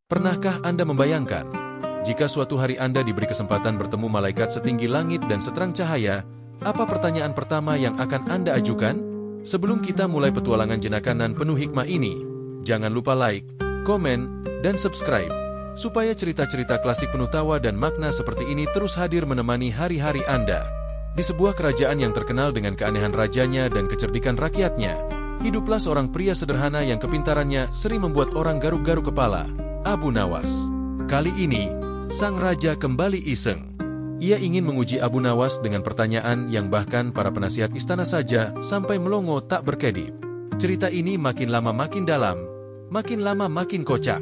Pernahkah Anda membayangkan, jika suatu hari Anda diberi kesempatan bertemu malaikat setinggi langit dan seterang cahaya, apa pertanyaan pertama yang akan Anda ajukan? Sebelum kita mulai petualangan jenakanan penuh hikmah ini, jangan lupa like, komen, dan subscribe, supaya cerita-cerita klasik penuh tawa dan makna seperti ini terus hadir menemani hari-hari Anda. Di sebuah kerajaan yang terkenal dengan keanehan rajanya dan kecerdikan rakyatnya, hiduplah seorang pria sederhana yang kepintarannya sering membuat orang garuk-garuk kepala, Abu Nawas. Kali ini, sang raja kembali iseng. Ia ingin menguji Abu Nawas dengan pertanyaan yang bahkan para penasihat istana saja sampai melongo tak berkedip. Cerita ini makin lama makin dalam, makin lama makin kocak.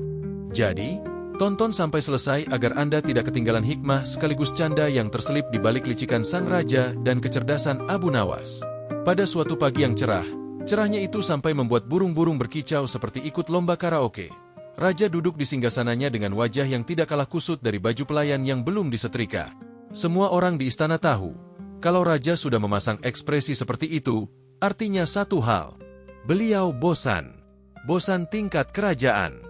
Jadi, tonton sampai selesai agar Anda tidak ketinggalan hikmah sekaligus canda yang terselip di balik licikan sang raja dan kecerdasan Abu Nawas. Pada suatu pagi yang cerah, cerahnya itu sampai membuat burung-burung berkicau seperti ikut lomba karaoke. Raja duduk di singgasananya dengan wajah yang tidak kalah kusut dari baju pelayan yang belum disetrika. Semua orang di istana tahu, kalau raja sudah memasang ekspresi seperti itu, artinya satu hal. Beliau bosan. Bosan tingkat kerajaan.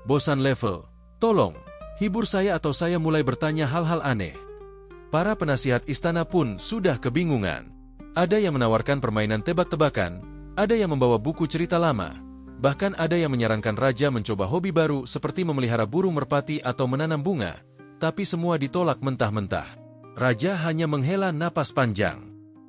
Bosan level. Tolong, hibur saya atau saya mulai bertanya hal-hal aneh. Para penasihat istana pun sudah kebingungan. Ada yang menawarkan permainan tebak-tebakan, ada yang membawa buku cerita lama, bahkan ada yang menyarankan raja mencoba hobi baru seperti memelihara burung merpati atau menanam bunga, tapi semua ditolak mentah-mentah. Raja hanya menghela napas panjang.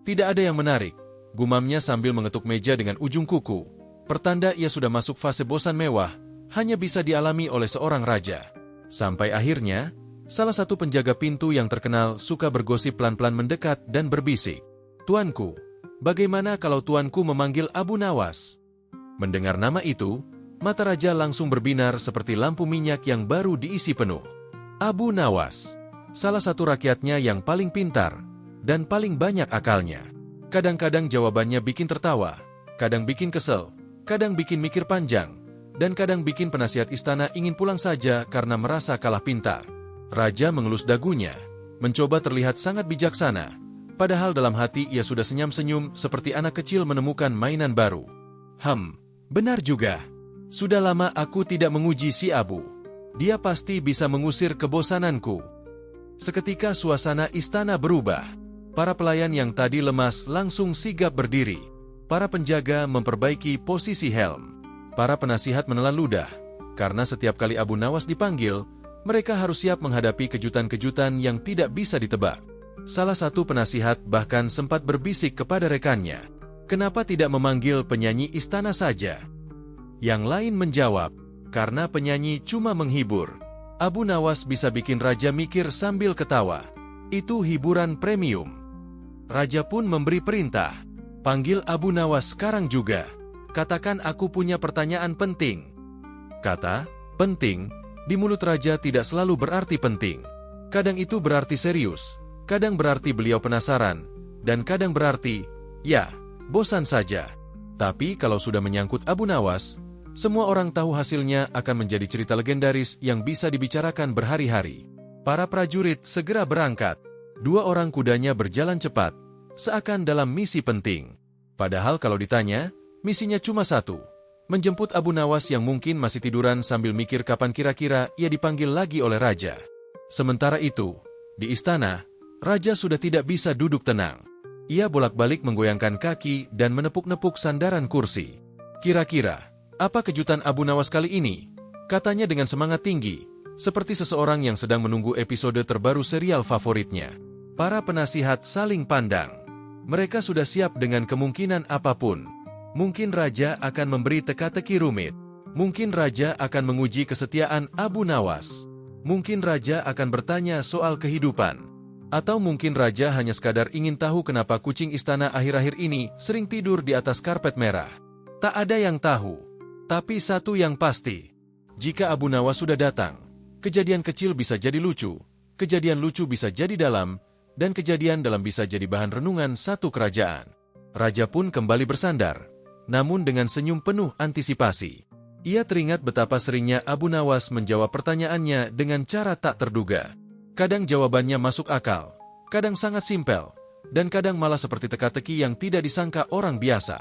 Tidak ada yang menarik, gumamnya sambil mengetuk meja dengan ujung kuku. Pertanda ia sudah masuk fase bosan mewah, hanya bisa dialami oleh seorang raja. Sampai akhirnya, salah satu penjaga pintu yang terkenal suka bergosip pelan-pelan mendekat dan berbisik. "Tuanku, bagaimana kalau tuanku memanggil Abu Nawas?" Mendengar nama itu, mata raja langsung berbinar seperti lampu minyak yang baru diisi penuh. Abu Nawas, salah satu rakyatnya yang paling pintar dan paling banyak akalnya. Kadang-kadang jawabannya bikin tertawa, kadang bikin kesel, kadang bikin mikir panjang, dan kadang bikin penasihat istana ingin pulang saja karena merasa kalah pintar. Raja mengelus dagunya, mencoba terlihat sangat bijaksana, padahal dalam hati ia sudah senyum-senyum seperti anak kecil menemukan mainan baru. Benar juga. Sudah lama aku tidak menguji si Abu. Dia pasti bisa mengusir kebosananku. Seketika suasana istana berubah. Para pelayan yang tadi lemas langsung sigap berdiri. Para penjaga memperbaiki posisi helm. Para penasihat menelan ludah, karena setiap kali Abu Nawas dipanggil, mereka harus siap menghadapi kejutan-kejutan yang tidak bisa ditebak. Salah satu penasihat bahkan sempat berbisik kepada rekannya, "Kenapa tidak memanggil penyanyi istana saja?" Yang lain menjawab, "Karena penyanyi cuma menghibur. Abu Nawas bisa bikin raja mikir sambil ketawa. Itu hiburan premium." Raja pun memberi perintah, "Panggil Abu Nawas sekarang juga. Katakan aku punya pertanyaan penting." Kata penting di mulut raja tidak selalu berarti penting. Kadang itu berarti serius, kadang berarti beliau penasaran, dan kadang berarti, ya, bosan saja. Tapi kalau sudah menyangkut Abu Nawas, semua orang tahu hasilnya akan menjadi cerita legendaris yang bisa dibicarakan berhari-hari. Para prajurit segera berangkat. 2 orang kudanya berjalan cepat, seakan dalam misi penting. Padahal kalau ditanya, misinya cuma satu, menjemput Abu Nawas yang mungkin masih tiduran sambil mikir kapan kira-kira ia dipanggil lagi oleh raja. Sementara itu, di istana, raja sudah tidak bisa duduk tenang. Ia bolak-balik menggoyangkan kaki dan menepuk-nepuk sandaran kursi. "Kira-kira, apa kejutan Abu Nawas kali ini?" katanya dengan semangat tinggi, seperti seseorang yang sedang menunggu episode terbaru serial favoritnya. Para penasihat saling pandang. Mereka sudah siap dengan kemungkinan apapun. Mungkin raja akan memberi teka-teki rumit. Mungkin raja akan menguji kesetiaan Abu Nawas. Mungkin raja akan bertanya soal kehidupan. Atau mungkin raja hanya sekadar ingin tahu kenapa kucing istana akhir-akhir ini sering tidur di atas karpet merah. Tak ada yang tahu. Tapi satu yang pasti, jika Abu Nawas sudah datang, kejadian kecil bisa jadi lucu, kejadian lucu bisa jadi dalam, dan kejadian dalam bisa jadi bahan renungan satu kerajaan. Raja pun kembali bersandar, namun dengan senyum penuh antisipasi. Ia teringat betapa seringnya Abu Nawas menjawab pertanyaannya dengan cara tak terduga. Kadang jawabannya masuk akal, kadang sangat simpel, dan kadang malah seperti teka-teki yang tidak disangka orang biasa.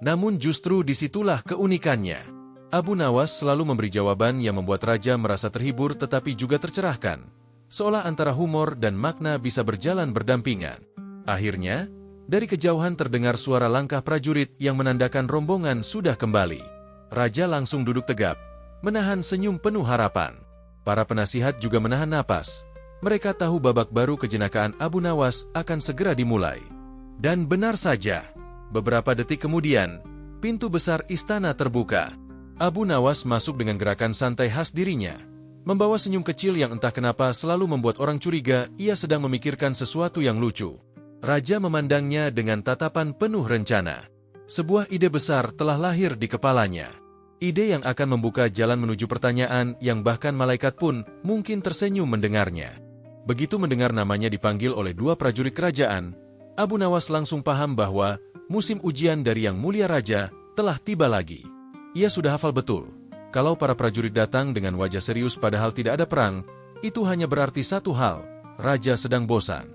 Namun justru disitulah keunikannya. Abu Nawas selalu memberi jawaban yang membuat raja merasa terhibur tetapi juga tercerahkan, seolah antara humor dan makna bisa berjalan berdampingan. Akhirnya, dari kejauhan terdengar suara langkah prajurit yang menandakan rombongan sudah kembali. Raja langsung duduk tegap, menahan senyum penuh harapan. Para penasihat juga menahan napas. Mereka tahu babak baru kejenakaan Abu Nawas akan segera dimulai. Dan benar saja, beberapa detik kemudian, pintu besar istana terbuka. Abu Nawas masuk dengan gerakan santai khas dirinya, membawa senyum kecil yang entah kenapa selalu membuat orang curiga ia sedang memikirkan sesuatu yang lucu. Raja memandangnya dengan tatapan penuh rencana. Sebuah ide besar telah lahir di kepalanya. Ide yang akan membuka jalan menuju pertanyaan yang bahkan malaikat pun mungkin tersenyum mendengarnya. Begitu mendengar namanya dipanggil oleh dua prajurit kerajaan, Abu Nawas langsung paham bahwa musim ujian dari Yang Mulia Raja telah tiba lagi. Ia sudah hafal betul, kalau para prajurit datang dengan wajah serius padahal tidak ada perang, itu hanya berarti satu hal, Raja sedang bosan.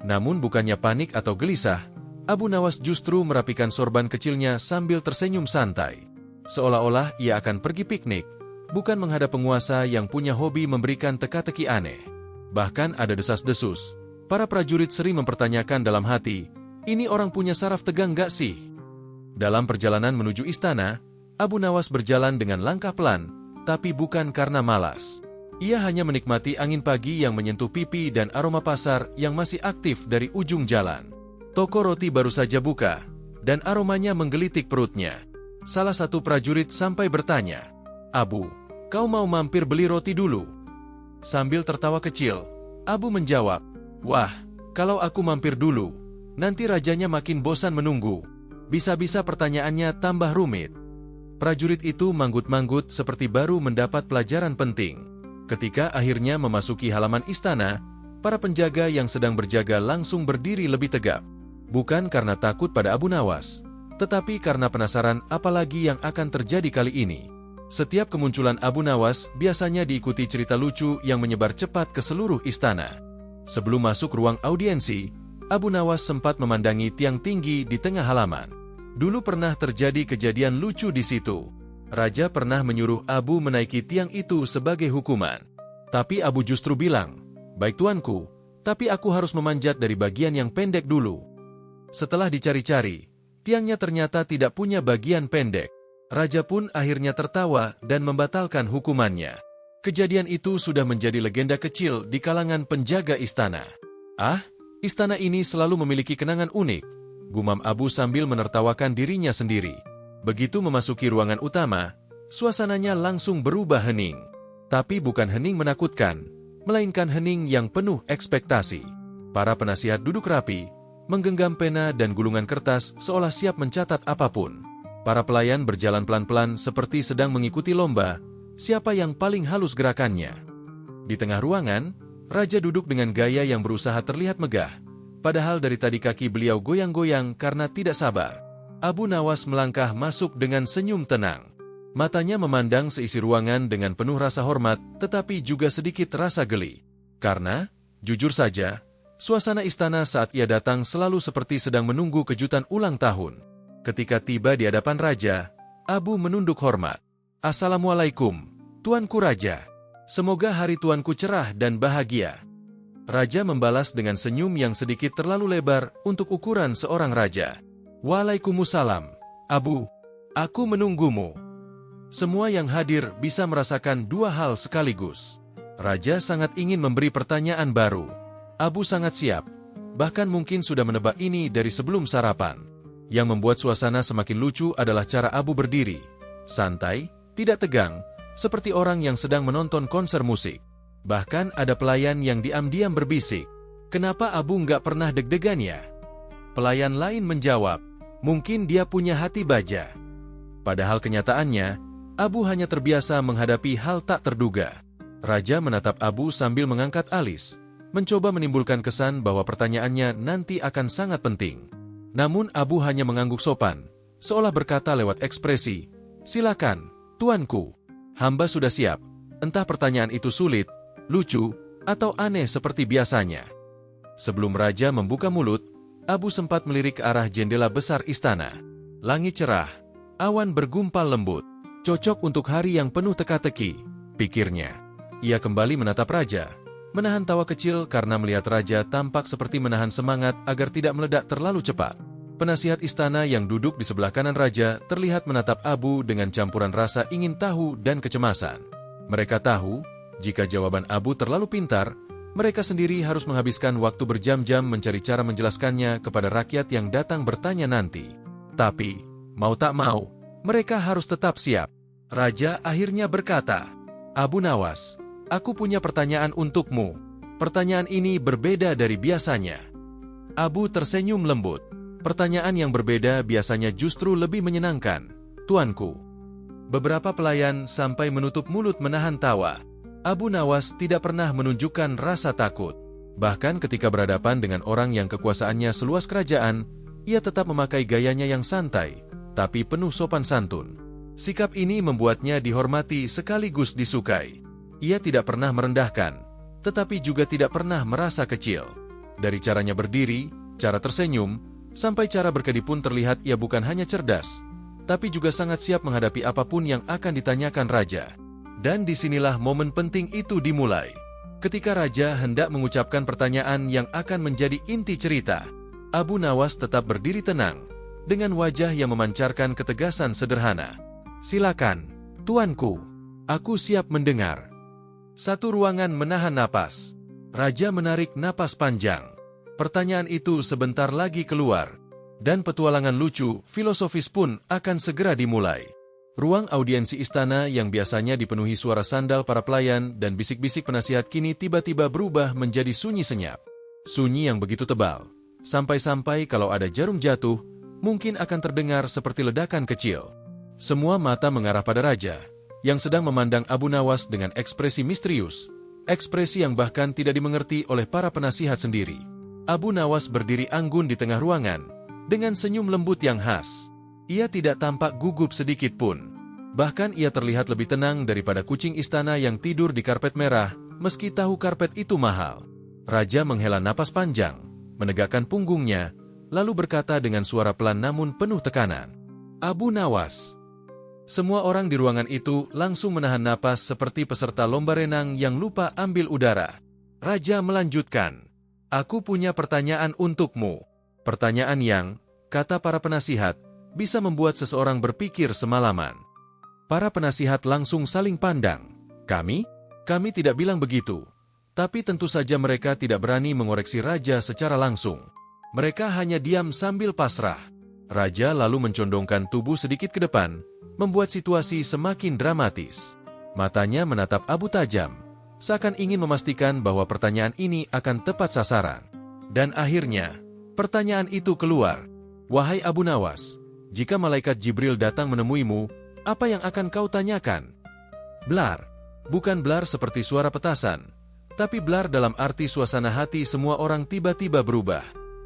Namun bukannya panik atau gelisah, Abu Nawas justru merapikan sorban kecilnya sambil tersenyum santai. Seolah-olah ia akan pergi piknik, bukan menghadap penguasa yang punya hobi memberikan teka-teki aneh. Bahkan ada desas-desus, para prajurit sering mempertanyakan dalam hati, ini orang punya saraf tegang gak sih? Dalam perjalanan menuju istana, Abu Nawas berjalan dengan langkah pelan, tapi bukan karena malas. Ia hanya menikmati angin pagi yang menyentuh pipi dan aroma pasar yang masih aktif dari ujung jalan. Toko roti baru saja buka, dan aromanya menggelitik perutnya. Salah satu prajurit sampai bertanya, "Abu, kau mau mampir beli roti dulu?" Sambil tertawa kecil, Abu menjawab, "Wah, kalau aku mampir dulu, nanti rajanya makin bosan menunggu. Bisa-bisa pertanyaannya tambah rumit." Prajurit itu manggut-manggut seperti baru mendapat pelajaran penting. Ketika akhirnya memasuki halaman istana, para penjaga yang sedang berjaga langsung berdiri lebih tegap. Bukan karena takut pada Abu Nawas, tetapi karena penasaran apalagi yang akan terjadi kali ini. Setiap kemunculan Abu Nawas biasanya diikuti cerita lucu yang menyebar cepat ke seluruh istana. Sebelum masuk ruang audiensi, Abu Nawas sempat memandangi tiang tinggi di tengah halaman. Dulu pernah terjadi kejadian lucu di situ. Raja pernah menyuruh Abu menaiki tiang itu sebagai hukuman. Tapi Abu justru bilang, "Baik tuanku, tapi aku harus memanjat dari bagian yang pendek dulu." Setelah dicari-cari, tiangnya ternyata tidak punya bagian pendek. Raja pun akhirnya tertawa dan membatalkan hukumannya. Kejadian itu sudah menjadi legenda kecil di kalangan penjaga istana. "Ah, istana ini selalu memiliki kenangan unik," gumam Abu sambil menertawakan dirinya sendiri. Begitu memasuki ruangan utama, suasananya langsung berubah hening. Tapi bukan hening menakutkan, melainkan hening yang penuh ekspektasi. Para penasihat duduk rapi, menggenggam pena dan gulungan kertas seolah siap mencatat apapun. Para pelayan berjalan pelan-pelan seperti sedang mengikuti lomba, siapa yang paling halus gerakannya. Di tengah ruangan, Raja duduk dengan gaya yang berusaha terlihat megah. Padahal dari tadi kaki beliau goyang-goyang karena tidak sabar. Abu Nawas melangkah masuk dengan senyum tenang. Matanya memandang seisi ruangan dengan penuh rasa hormat, tetapi juga sedikit rasa geli. Karena, jujur saja, suasana istana saat ia datang selalu seperti sedang menunggu kejutan ulang tahun. Ketika tiba di hadapan Raja, Abu menunduk hormat. "Assalamualaikum, Tuanku Raja. Semoga hari Tuanku cerah dan bahagia." Raja membalas dengan senyum yang sedikit terlalu lebar untuk ukuran seorang raja. "Waalaikumsalam, Abu. Aku menunggumu." Semua yang hadir bisa merasakan dua hal sekaligus. Raja sangat ingin memberi pertanyaan baru. Abu sangat siap, bahkan mungkin sudah menebak ini dari sebelum sarapan. Yang membuat suasana semakin lucu adalah cara Abu berdiri. Santai, tidak tegang, seperti orang yang sedang menonton konser musik. Bahkan ada pelayan yang diam-diam berbisik, "Kenapa Abu nggak pernah deg-degan ya?" Pelayan lain menjawab, "Mungkin dia punya hati baja." Padahal kenyataannya, Abu hanya terbiasa menghadapi hal tak terduga. Raja menatap Abu sambil mengangkat alis, mencoba menimbulkan kesan bahwa pertanyaannya nanti akan sangat penting. Namun Abu hanya mengangguk sopan, seolah berkata lewat ekspresi, "Silakan, Tuanku. Hamba sudah siap, entah pertanyaan itu sulit, lucu, atau aneh seperti biasanya." Sebelum Raja membuka mulut, Abu sempat melirik ke arah jendela besar istana. Langit cerah, awan bergumpal lembut. Cocok untuk hari yang penuh teka-teki, pikirnya. Ia kembali menatap raja, menahan tawa kecil karena melihat raja tampak seperti menahan semangat agar tidak meledak terlalu cepat. Penasihat istana yang duduk di sebelah kanan raja terlihat menatap Abu dengan campuran rasa ingin tahu dan kecemasan. Mereka tahu, jika jawaban Abu terlalu pintar, mereka sendiri harus menghabiskan waktu berjam-jam mencari cara menjelaskannya kepada rakyat yang datang bertanya nanti. Tapi, mau tak mau, mereka harus tetap siap. Raja akhirnya berkata, "Abu Nawas, aku punya pertanyaan untukmu. Pertanyaan ini berbeda dari biasanya." Abu tersenyum lembut. Pertanyaan yang berbeda biasanya justru lebih menyenangkan, tuanku. Beberapa pelayan sampai menutup mulut menahan tawa. Abu Nawas tidak pernah menunjukkan rasa takut. Bahkan ketika berhadapan dengan orang yang kekuasaannya seluas kerajaan, ia tetap memakai gayanya yang santai, tapi penuh sopan santun. Sikap ini membuatnya dihormati sekaligus disukai. Ia tidak pernah merendahkan, tetapi juga tidak pernah merasa kecil. Dari caranya berdiri, cara tersenyum, sampai cara berkedip pun terlihat ia bukan hanya cerdas, tapi juga sangat siap menghadapi apapun yang akan ditanyakan raja. Dan disinilah momen penting itu dimulai. Ketika raja hendak mengucapkan pertanyaan yang akan menjadi inti cerita, Abu Nawas tetap berdiri tenang, dengan wajah yang memancarkan ketegasan sederhana. "Silakan, tuanku. Aku siap mendengar." Satu ruangan menahan napas. Raja menarik napas panjang. Pertanyaan itu sebentar lagi keluar, dan petualangan lucu, filosofis pun akan segera dimulai. Ruang audiensi istana yang biasanya dipenuhi suara sandal para pelayan dan bisik-bisik penasihat kini tiba-tiba berubah menjadi sunyi senyap. Sunyi yang begitu tebal, sampai-sampai kalau ada jarum jatuh, mungkin akan terdengar seperti ledakan kecil. Semua mata mengarah pada raja, yang sedang memandang Abu Nawas dengan ekspresi misterius, ekspresi yang bahkan tidak dimengerti oleh para penasihat sendiri. Abu Nawas berdiri anggun di tengah ruangan, dengan senyum lembut yang khas. Ia tidak tampak gugup sedikit pun. Bahkan ia terlihat lebih tenang daripada kucing istana yang tidur di karpet merah, meski tahu karpet itu mahal. Raja menghela napas panjang, menegakkan punggungnya, lalu berkata dengan suara pelan namun penuh tekanan, "Abu Nawas." Semua orang di ruangan itu langsung menahan napas seperti peserta lomba renang yang lupa ambil udara. Raja melanjutkan, "Aku punya pertanyaan untukmu. Pertanyaan yang, kata para penasihat, bisa membuat seseorang berpikir semalaman." Para penasihat langsung saling pandang. Kami tidak bilang begitu. Tapi tentu saja mereka tidak berani mengoreksi raja secara langsung. Mereka hanya diam sambil pasrah. Raja lalu mencondongkan tubuh sedikit ke depan, membuat situasi semakin dramatis. Matanya menatap Abu tajam, seakan ingin memastikan bahwa pertanyaan ini akan tepat sasaran. Dan akhirnya, pertanyaan itu keluar. "Wahai Abu Nawas, jika malaikat Jibril datang menemuimu, apa yang akan kau tanyakan?" Blar. Bukan blar seperti suara petasan, tapi blar dalam arti suasana hati semua orang tiba-tiba berubah.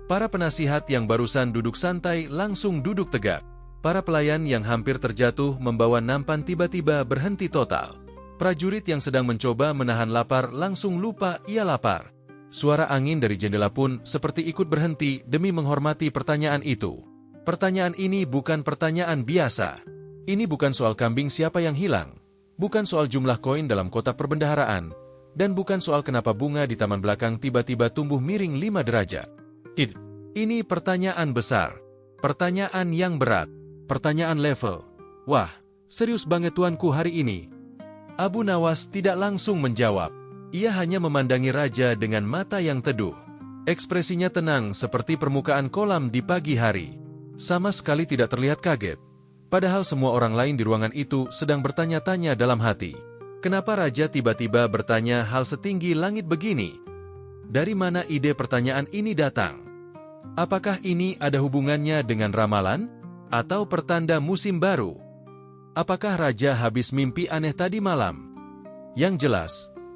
Para penasihat yang barusan duduk santai langsung duduk tegak. Para pelayan yang hampir terjatuh membawa nampan tiba-tiba berhenti total. Prajurit yang sedang mencoba menahan lapar langsung lupa ia lapar. Suara angin dari jendela pun seperti ikut berhenti demi menghormati pertanyaan itu. Pertanyaan ini bukan pertanyaan biasa. Ini bukan soal kambing siapa yang hilang, bukan soal jumlah koin dalam kotak perbendaharaan, dan bukan soal kenapa bunga di taman belakang tiba-tiba tumbuh miring 5 derajat. Ini pertanyaan besar, pertanyaan yang berat, pertanyaan level. "Wah, serius banget tuanku hari ini." Abu Nawas tidak langsung menjawab. Ia hanya memandangi raja dengan mata yang teduh. Ekspresinya tenang seperti permukaan kolam di pagi hari. Sama sekali tidak terlihat kaget. Padahal semua orang lain di ruangan itu sedang bertanya-tanya dalam hati. Kenapa raja tiba-tiba bertanya hal setinggi langit begini? Dari mana ide pertanyaan ini datang? Apakah ini ada hubungannya dengan ramalan? Atau pertanda musim baru? Apakah raja habis mimpi aneh tadi malam? Yang jelas,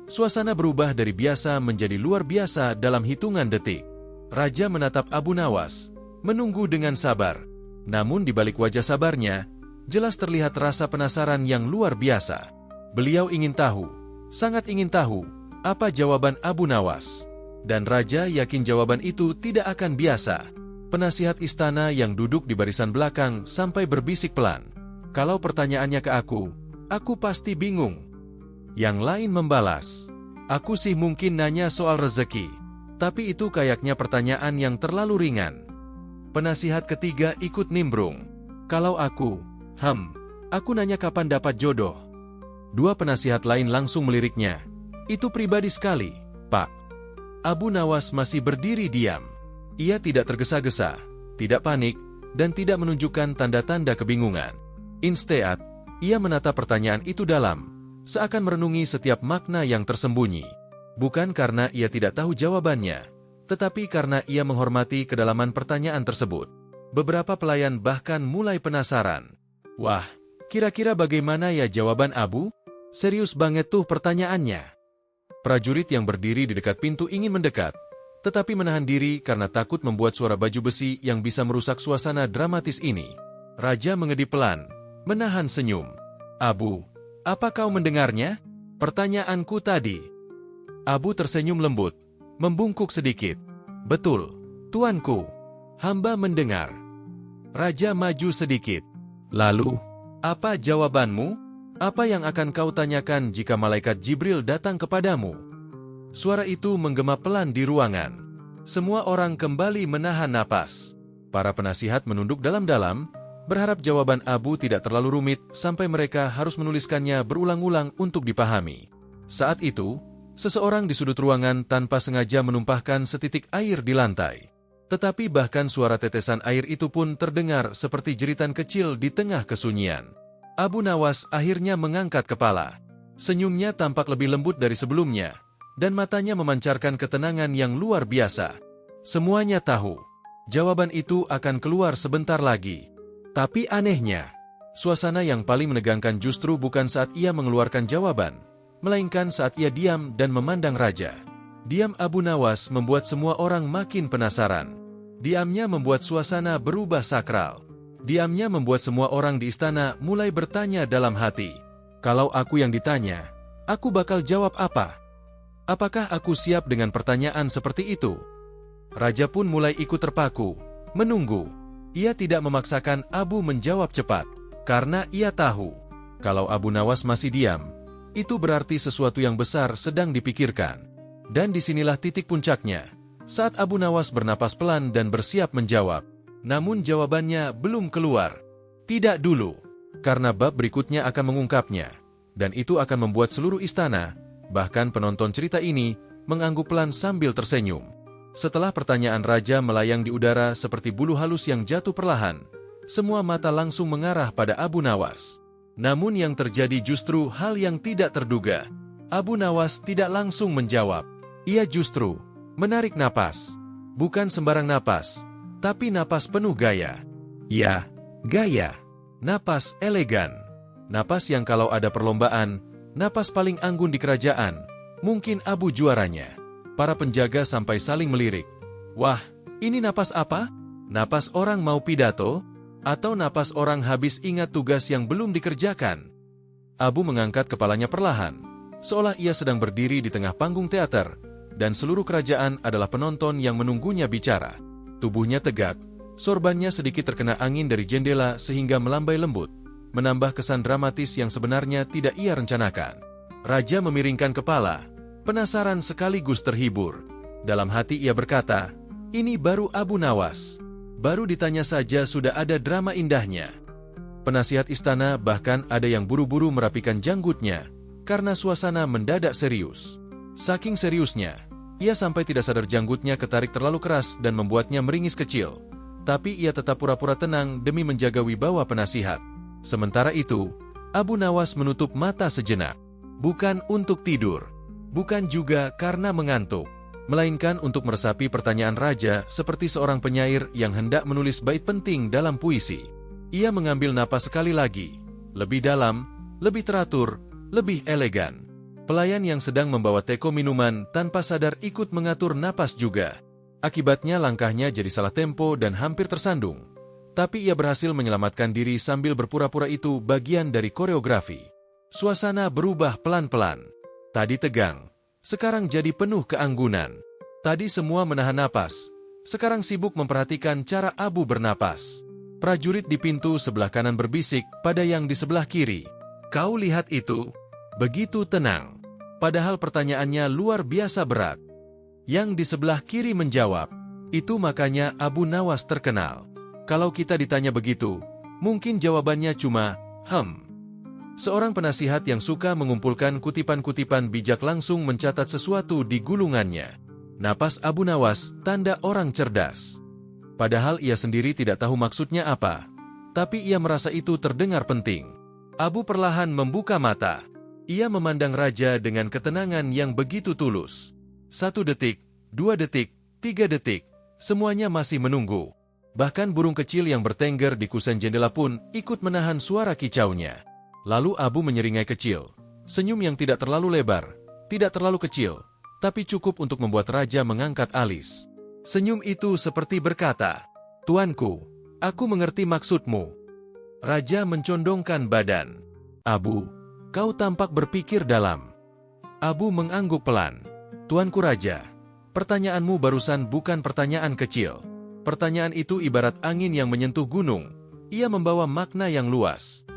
suasana berubah dari biasa menjadi luar biasa dalam hitungan detik. Raja menatap Abu Nawas, menunggu dengan sabar. Namun di balik wajah sabarnya, jelas terlihat rasa penasaran yang luar biasa. Beliau ingin tahu, sangat ingin tahu, apa jawaban Abu Nawas. Dan raja yakin jawaban itu tidak akan biasa. Penasihat istana yang duduk di barisan belakang sampai berbisik pelan. Kalau pertanyaannya ke aku pasti bingung. Yang lain membalas, aku sih mungkin nanya soal rezeki, tapi itu kayaknya pertanyaan yang terlalu ringan. Penasihat ketiga ikut nimbrung. Kalau aku nanya kapan dapat jodoh. Dua penasihat lain langsung meliriknya. Itu pribadi sekali, Pak. Abu Nawas masih berdiri diam. Ia tidak tergesa-gesa, tidak panik, dan tidak menunjukkan tanda-tanda kebingungan. Instead, ia menatap pertanyaan itu dalam, seakan merenungi setiap makna yang tersembunyi. Bukan karena ia tidak tahu jawabannya, tetapi karena ia menghormati kedalaman pertanyaan tersebut. Beberapa pelayan bahkan mulai penasaran. Wah, kira-kira bagaimana ya jawaban Abu? Serius banget tuh pertanyaannya. Prajurit yang berdiri di dekat pintu ingin mendekat, tetapi menahan diri karena takut membuat suara baju besi yang bisa merusak suasana dramatis ini. Raja mengedip pelan, menahan senyum. Abu, apa kau mendengarnya? Pertanyaanku tadi. Abu tersenyum lembut, membungkuk sedikit. Betul, tuanku. Hamba mendengar. Raja maju sedikit. Lalu, apa jawabanmu? Apa yang akan kau tanyakan jika malaikat Jibril datang kepadamu? Suara itu menggema pelan di ruangan. Semua orang kembali menahan napas. Para penasihat menunduk dalam-dalam, berharap jawaban Abu tidak terlalu rumit sampai mereka harus menuliskannya berulang-ulang untuk dipahami. Saat itu, seseorang di sudut ruangan tanpa sengaja menumpahkan setitik air di lantai. Tetapi bahkan suara tetesan air itu pun terdengar seperti jeritan kecil di tengah kesunyian. Abu Nawas akhirnya mengangkat kepala. Senyumnya tampak lebih lembut dari sebelumnya, dan matanya memancarkan ketenangan yang luar biasa. Semuanya tahu, jawaban itu akan keluar sebentar lagi. Tapi anehnya, suasana yang paling menegangkan justru bukan saat ia mengeluarkan jawaban, melainkan saat ia diam dan memandang raja. Diam Abu Nawas membuat semua orang makin penasaran. Diamnya membuat suasana berubah sakral. Diamnya membuat semua orang di istana mulai bertanya dalam hati. Kalau aku yang ditanya, aku bakal jawab apa? Apakah aku siap dengan pertanyaan seperti itu? Raja pun mulai ikut terpaku, menunggu. Ia tidak memaksakan Abu menjawab cepat, karena ia tahu, kalau Abu Nawas masih diam, itu berarti sesuatu yang besar sedang dipikirkan. Dan disinilah titik puncaknya, saat Abu Nawas bernapas pelan dan bersiap menjawab. Namun jawabannya belum keluar. Tidak dulu, karena bab berikutnya akan mengungkapnya. Dan itu akan membuat seluruh istana, bahkan penonton cerita ini, mengangguk pelan sambil tersenyum. Setelah pertanyaan raja melayang di udara seperti bulu halus yang jatuh perlahan, semua mata langsung mengarah pada Abu Nawas. Namun yang terjadi justru hal yang tidak terduga. Abu Nawas tidak langsung menjawab. Ia justru menarik napas. Bukan sembarang napas, tapi napas penuh gaya. Ya, gaya. Napas elegan. Napas yang kalau ada perlombaan, napas paling anggun di kerajaan, mungkin Abu juaranya. Para penjaga sampai saling melirik. Wah, ini napas apa? Napas orang mau pidato? Atau napas orang habis ingat tugas yang belum dikerjakan? Abu mengangkat kepalanya perlahan, seolah ia sedang berdiri di tengah panggung teater, dan seluruh kerajaan adalah penonton yang menunggunya bicara. Tubuhnya tegak, sorbannya sedikit terkena angin dari jendela sehingga melambai lembut, menambah kesan dramatis yang sebenarnya tidak ia rencanakan. Raja memiringkan kepala, penasaran sekaligus terhibur. Dalam hati ia berkata, ini baru Abu Nawas. Baru ditanya saja sudah ada drama indahnya. Penasihat istana bahkan ada yang buru-buru merapikan janggutnya, karena suasana mendadak serius. Saking seriusnya, ia sampai tidak sadar janggutnya ketarik terlalu keras dan membuatnya meringis kecil. Tapi ia tetap pura-pura tenang demi menjaga wibawa penasihat. Sementara itu, Abu Nawas menutup mata sejenak. Bukan untuk tidur, bukan juga karena mengantuk, melainkan untuk meresapi pertanyaan raja seperti seorang penyair yang hendak menulis bait penting dalam puisi. Ia mengambil napas sekali lagi, lebih dalam, lebih teratur, lebih elegan. Pelayan yang sedang membawa teko minuman tanpa sadar ikut mengatur napas juga. Akibatnya langkahnya jadi salah tempo dan hampir tersandung. Tapi ia berhasil menyelamatkan diri sambil berpura-pura itu bagian dari koreografi. Suasana berubah pelan-pelan. Tadi tegang, sekarang jadi penuh keanggunan. Tadi semua menahan napas, sekarang sibuk memperhatikan cara Abu bernapas. Prajurit di pintu sebelah kanan berbisik pada yang di sebelah kiri. Kau lihat itu? Begitu tenang. Padahal pertanyaannya luar biasa berat. Yang di sebelah kiri menjawab, itu makanya Abu Nawas terkenal. Kalau kita ditanya begitu, mungkin jawabannya cuma, Seorang penasihat yang suka mengumpulkan kutipan-kutipan bijak langsung mencatat sesuatu di gulungannya. Napas Abu Nawas, tanda orang cerdas. Padahal ia sendiri tidak tahu maksudnya apa, tapi ia merasa itu terdengar penting. Abu perlahan membuka mata. Ia memandang raja dengan ketenangan yang begitu tulus. 1 detik, 2 detik, 3 detik, semuanya masih menunggu. Bahkan burung kecil yang bertengger di kusen jendela pun ikut menahan suara kicaunya. Lalu Abu menyeringai kecil. Senyum yang tidak terlalu lebar, tidak terlalu kecil, tapi cukup untuk membuat raja mengangkat alis. Senyum itu seperti berkata, "Tuanku, aku mengerti maksudmu." Raja mencondongkan badan. "Abu, kau tampak berpikir dalam." Abu mengangguk pelan. "Tuanku Raja, pertanyaanmu barusan bukan pertanyaan kecil. Pertanyaan itu ibarat angin yang menyentuh gunung. Ia membawa makna yang luas."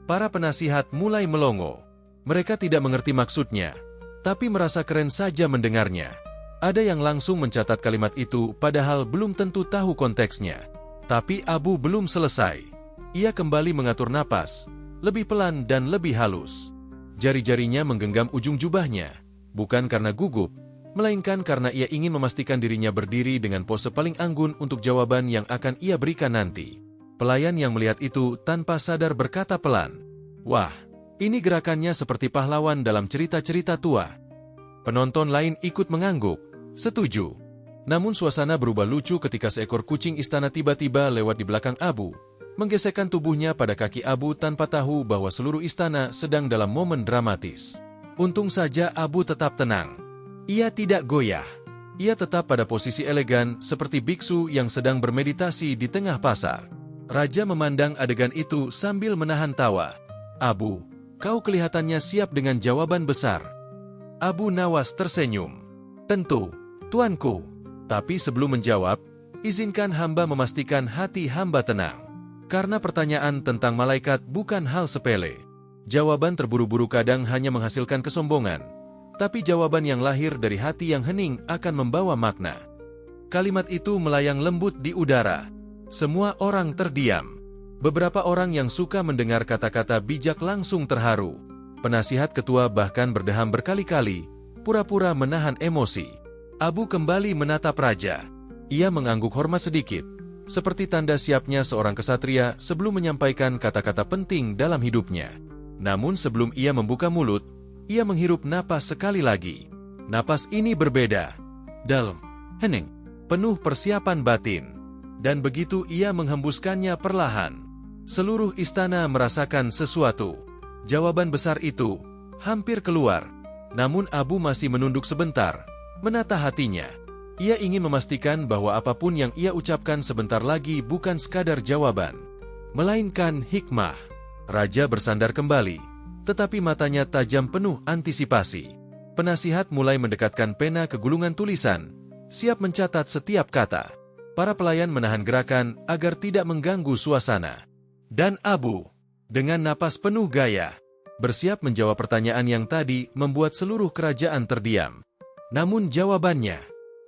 Para penasihat mulai melongo. Mereka tidak mengerti maksudnya, tapi merasa keren saja mendengarnya. Ada yang langsung mencatat kalimat itu padahal belum tentu tahu konteksnya. Tapi Abu belum selesai. Ia kembali mengatur napas, lebih pelan dan lebih halus. Jari-jarinya menggenggam ujung jubahnya, bukan karena gugup, melainkan karena ia ingin memastikan dirinya berdiri dengan pose paling anggun untuk jawaban yang akan ia berikan nanti. Pelayan yang melihat itu tanpa sadar berkata pelan, "Wah, ini gerakannya seperti pahlawan dalam cerita-cerita tua." Penonton lain ikut mengangguk, setuju. Namun suasana berubah lucu ketika seekor kucing istana tiba-tiba lewat di belakang Abu, menggesekkan tubuhnya pada kaki Abu tanpa tahu bahwa seluruh istana sedang dalam momen dramatis. Untung saja Abu tetap tenang. Ia tidak goyah. Ia tetap pada posisi elegan seperti biksu yang sedang bermeditasi di tengah pasar. Raja memandang adegan itu sambil menahan tawa. "Abu, kau kelihatannya siap dengan jawaban besar." Abu Nawas tersenyum. "Tentu, tuanku. Tapi sebelum menjawab, izinkan hamba memastikan hati hamba tenang. Karena pertanyaan tentang malaikat bukan hal sepele. Jawaban terburu-buru kadang hanya menghasilkan kesombongan, tapi jawaban yang lahir dari hati yang hening akan membawa makna." Kalimat itu melayang lembut di udara. Semua orang terdiam. Beberapa orang yang suka mendengar kata-kata bijak langsung terharu. Penasihat ketua bahkan berdeham berkali-kali, pura-pura menahan emosi. Abu kembali menatap raja. Ia mengangguk hormat sedikit, seperti tanda siapnya seorang kesatria sebelum menyampaikan kata-kata penting dalam hidupnya. Namun sebelum ia membuka mulut, ia menghirup napas sekali lagi. Napas ini berbeda. Dalam, hening, penuh persiapan batin. Dan begitu ia menghembuskannya perlahan, seluruh istana merasakan sesuatu. Jawaban besar itu hampir keluar. Namun Abu masih menunduk sebentar, menata hatinya. Ia ingin memastikan bahwa apapun yang ia ucapkan sebentar lagi bukan sekadar jawaban, melainkan hikmah. Raja bersandar kembali, tetapi matanya tajam penuh antisipasi. Penasihat mulai mendekatkan pena ke gulungan tulisan, siap mencatat setiap kata. Para pelayan menahan gerakan agar tidak mengganggu suasana. Dan Abu, dengan napas penuh gaya, bersiap menjawab pertanyaan yang tadi membuat seluruh kerajaan terdiam. Namun jawabannya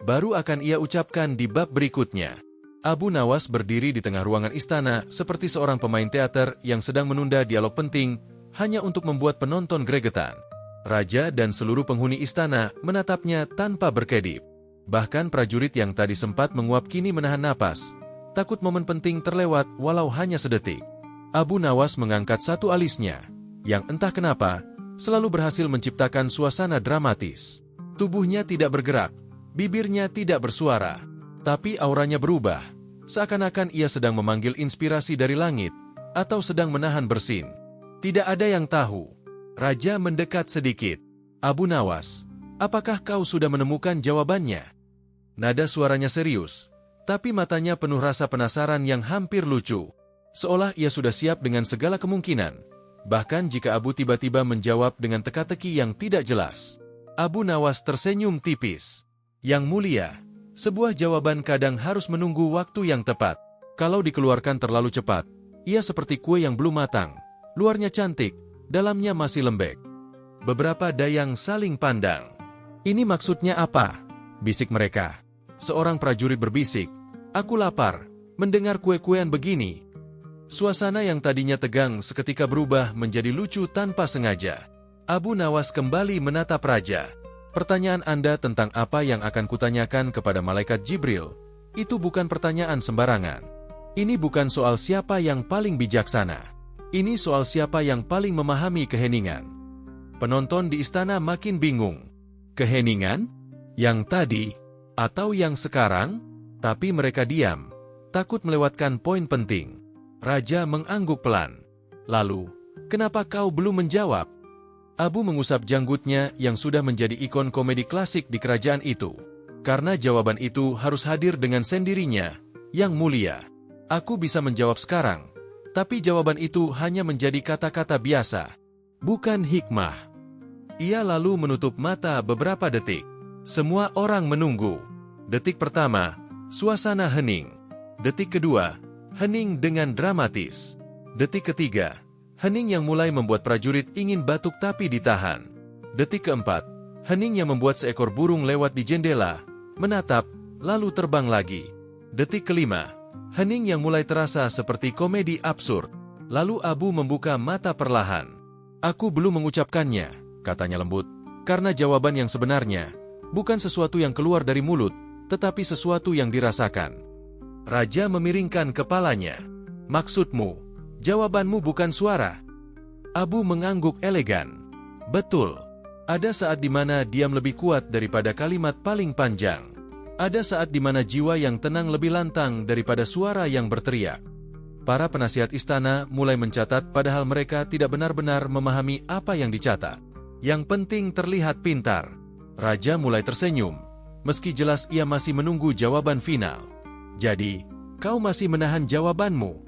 baru akan ia ucapkan di bab berikutnya. Abu Nawas berdiri di tengah ruangan istana seperti seorang pemain teater yang sedang menunda dialog penting hanya untuk membuat penonton gregetan. Raja dan seluruh penghuni istana menatapnya tanpa berkedip. Bahkan prajurit yang tadi sempat menguap kini menahan napas, takut momen penting terlewat walau hanya sedetik. Abu Nawas mengangkat satu alisnya, yang entah kenapa, selalu berhasil menciptakan suasana dramatis. Tubuhnya tidak bergerak, bibirnya tidak bersuara, tapi auranya berubah, seakan-akan ia sedang memanggil inspirasi dari langit, atau sedang menahan bersin. Tidak ada yang tahu. Raja mendekat sedikit. "Abu Nawas, apakah kau sudah menemukan jawabannya?" Nada suaranya serius, tapi matanya penuh rasa penasaran yang hampir lucu. Seolah ia sudah siap dengan segala kemungkinan, bahkan jika Abu tiba-tiba menjawab dengan teka-teki yang tidak jelas. Abu Nawas tersenyum tipis. "Yang mulia, sebuah jawaban kadang harus menunggu waktu yang tepat. Kalau dikeluarkan terlalu cepat, ia seperti kue yang belum matang. Luarnya cantik, dalamnya masih lembek. Beberapa dayang saling pandang. "Ini maksudnya apa?" bisik mereka. Seorang prajurit berbisik, "Aku lapar, mendengar kue-kuean begini." Suasana yang tadinya tegang seketika berubah menjadi lucu tanpa sengaja. Abu Nawas kembali menatap raja. "Pertanyaan Anda tentang apa yang akan kutanyakan kepada malaikat Jibril, itu bukan pertanyaan sembarangan. Ini bukan soal siapa yang paling bijaksana. Ini soal siapa yang paling memahami keheningan." Penonton di istana makin bingung. Keheningan? Yang tadi? Atau yang sekarang? Tapi mereka diam, takut melewatkan poin penting. Raja mengangguk pelan. "Lalu, kenapa kau belum menjawab?" Abu mengusap janggutnya yang sudah menjadi ikon komedi klasik di kerajaan itu. Karena jawaban itu harus hadir dengan sendirinya, "Yang mulia, aku bisa menjawab sekarang, tapi jawaban itu hanya menjadi kata-kata biasa, bukan hikmah." Ia lalu menutup mata beberapa detik. Semua orang menunggu. Detik pertama, suasana hening. Detik kedua, hening dengan dramatis. Detik ketiga, hening yang mulai membuat prajurit ingin batuk tapi ditahan. Detik keempat, hening yang membuat seekor burung lewat di jendela, menatap, lalu terbang lagi. Detik kelima, hening yang mulai terasa seperti komedi absurd. Lalu Abu membuka mata perlahan. "Aku belum mengucapkannya," katanya lembut, "karena jawaban yang sebenarnya bukan sesuatu yang keluar dari mulut, tetapi sesuatu yang dirasakan." Raja memiringkan kepalanya. "Maksudmu, jawabanmu bukan suara?" Abu mengangguk elegan. "Betul. Ada saat di mana diam lebih kuat daripada kalimat paling panjang. Ada saat di mana jiwa yang tenang lebih lantang daripada suara yang berteriak." Para penasihat istana mulai mencatat padahal mereka tidak benar-benar memahami apa yang dicatat. Yang penting terlihat pintar. Raja mulai tersenyum, meski jelas ia masih menunggu jawaban final. "Jadi, kau masih menahan jawabanmu?"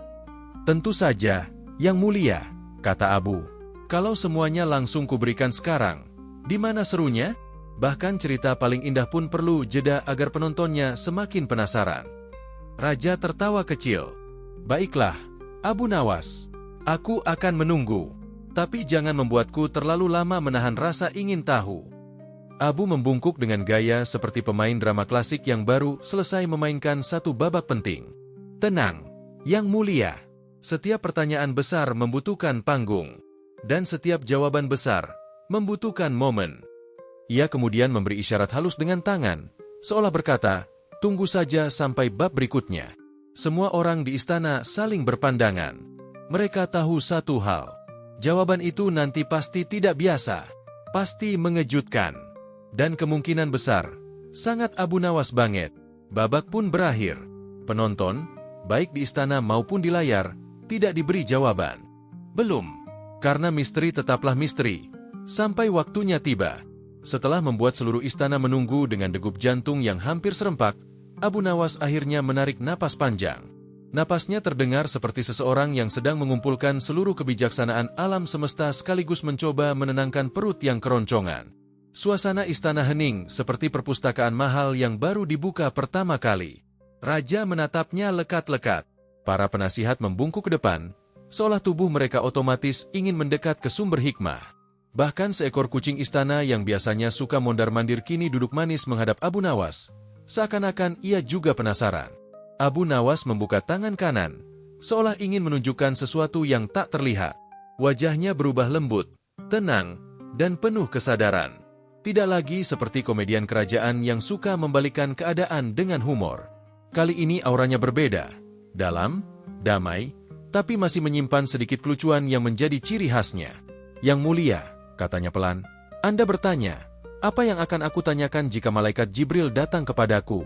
"Tentu saja, Yang Mulia," kata Abu. "Kalau semuanya langsung kuberikan sekarang, di mana serunya? Bahkan cerita paling indah pun perlu jeda agar penontonnya semakin penasaran." Raja tertawa kecil. "Baiklah, Abu Nawas. Aku akan menunggu. Tapi jangan membuatku terlalu lama menahan rasa ingin tahu." Abu membungkuk dengan gaya seperti pemain drama klasik yang baru selesai memainkan satu babak penting. "Tenang, Yang Mulia. Setiap pertanyaan besar membutuhkan panggung. Dan setiap jawaban besar membutuhkan momen." Ia kemudian memberi isyarat halus dengan tangan, seolah berkata, "Tunggu saja sampai bab berikutnya." Semua orang di istana saling berpandangan. Mereka tahu satu hal. Jawaban itu nanti pasti tidak biasa. Pasti mengejutkan. Dan kemungkinan besar, sangat Abu Nawas banget. Babak pun berakhir. Penonton, baik di istana maupun di layar, tidak diberi jawaban. Belum. Karena misteri tetaplah misteri. Sampai waktunya tiba. Setelah membuat seluruh istana menunggu dengan degup jantung yang hampir serempak, Abu Nawas akhirnya menarik napas panjang. Napasnya terdengar seperti seseorang yang sedang mengumpulkan seluruh kebijaksanaan alam semesta sekaligus mencoba menenangkan perut yang keroncongan. Suasana istana hening seperti perpustakaan mahal yang baru dibuka pertama kali. Raja menatapnya lekat-lekat. Para penasihat membungkuk ke depan, seolah tubuh mereka otomatis ingin mendekat ke sumber hikmah. Bahkan seekor kucing istana yang biasanya suka mondar-mandir kini duduk manis menghadap Abu Nawas. Seakan-akan ia juga penasaran. Abu Nawas membuka tangan kanan, seolah ingin menunjukkan sesuatu yang tak terlihat. Wajahnya berubah lembut, tenang, dan penuh kesadaran. Tidak lagi seperti komedian kerajaan yang suka membalikkan keadaan dengan humor. Kali ini auranya berbeda, dalam, damai, tapi masih menyimpan sedikit kelucuan yang menjadi ciri khasnya. "Yang Mulia," katanya pelan, "Anda bertanya, apa yang akan aku tanyakan jika malaikat Jibril datang kepadaku?"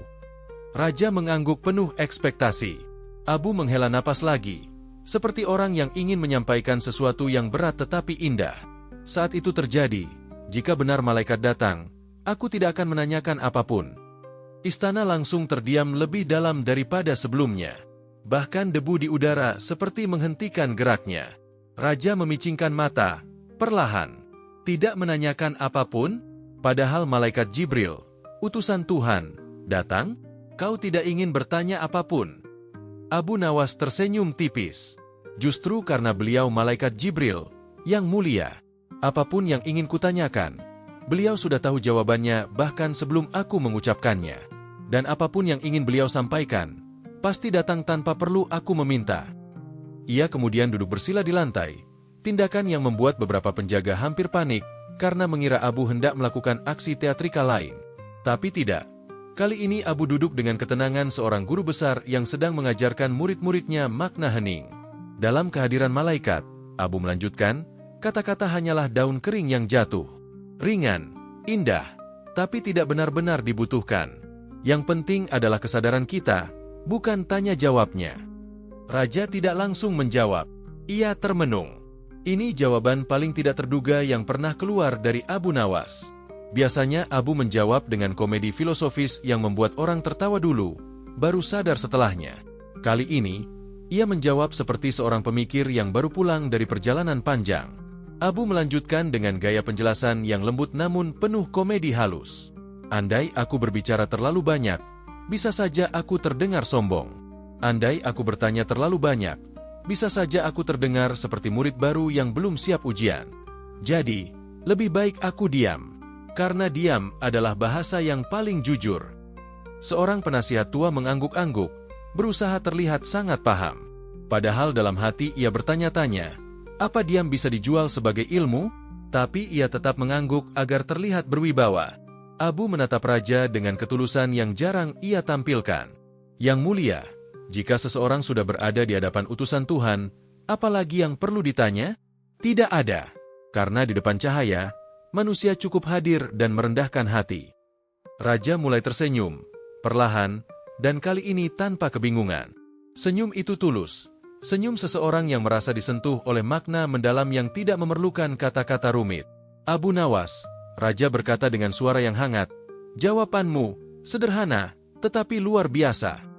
Raja mengangguk penuh ekspektasi. Abu menghela napas lagi, seperti orang yang ingin menyampaikan sesuatu yang berat tetapi indah. Saat itu terjadi, jika benar malaikat datang, aku tidak akan menanyakan apapun. Istana langsung terdiam lebih dalam daripada sebelumnya. Bahkan debu di udara seperti menghentikan geraknya. Raja memicingkan mata, perlahan. Tidak menanyakan apapun, padahal malaikat Jibril, utusan Tuhan, datang. "Kau tidak ingin bertanya apapun?" Abu Nawas tersenyum tipis. Justru karena beliau malaikat Jibril, yang mulia. Apapun yang ingin kutanyakan, beliau sudah tahu jawabannya bahkan sebelum aku mengucapkannya. Dan apapun yang ingin beliau sampaikan, pasti datang tanpa perlu aku meminta. Ia kemudian duduk bersila di lantai, tindakan yang membuat beberapa penjaga hampir panik karena mengira Abu hendak melakukan aksi teatrikal lain. Tapi tidak. Kali ini Abu duduk dengan ketenangan seorang guru besar yang sedang mengajarkan murid-muridnya makna hening. Dalam kehadiran malaikat, Abu melanjutkan, kata-kata hanyalah daun kering yang jatuh. Ringan, indah, tapi tidak benar-benar dibutuhkan. Yang penting adalah kesadaran kita, bukan tanya jawabnya. Raja tidak langsung menjawab. Ia termenung. Ini jawaban paling tidak terduga yang pernah keluar dari Abu Nawas. Biasanya Abu menjawab dengan komedi filosofis yang membuat orang tertawa dulu, baru sadar setelahnya. Kali ini, ia menjawab seperti seorang pemikir yang baru pulang dari perjalanan panjang. Abu melanjutkan dengan gaya penjelasan yang lembut namun penuh komedi halus. Andai aku berbicara terlalu banyak, bisa saja aku terdengar sombong. Andai aku bertanya terlalu banyak, bisa saja aku terdengar seperti murid baru yang belum siap ujian. Jadi, lebih baik aku diam. Karena diam adalah bahasa yang paling jujur. Seorang penasihat tua mengangguk-angguk, berusaha terlihat sangat paham. Padahal dalam hati ia bertanya-tanya, apa diam bisa dijual sebagai ilmu? Tapi ia tetap mengangguk agar terlihat berwibawa. Abu menatap raja dengan ketulusan yang jarang ia tampilkan. Yang mulia, jika seseorang sudah berada di hadapan utusan Tuhan, apalagi yang perlu ditanya? Tidak ada. Karena di depan cahaya, manusia cukup hadir dan merendahkan hati. Raja mulai tersenyum, perlahan, dan kali ini tanpa kebingungan. Senyum itu tulus. Senyum seseorang yang merasa disentuh oleh makna mendalam yang tidak memerlukan kata-kata rumit. Abu Nawas, raja berkata dengan suara yang hangat, jawabanmu sederhana, tetapi luar biasa.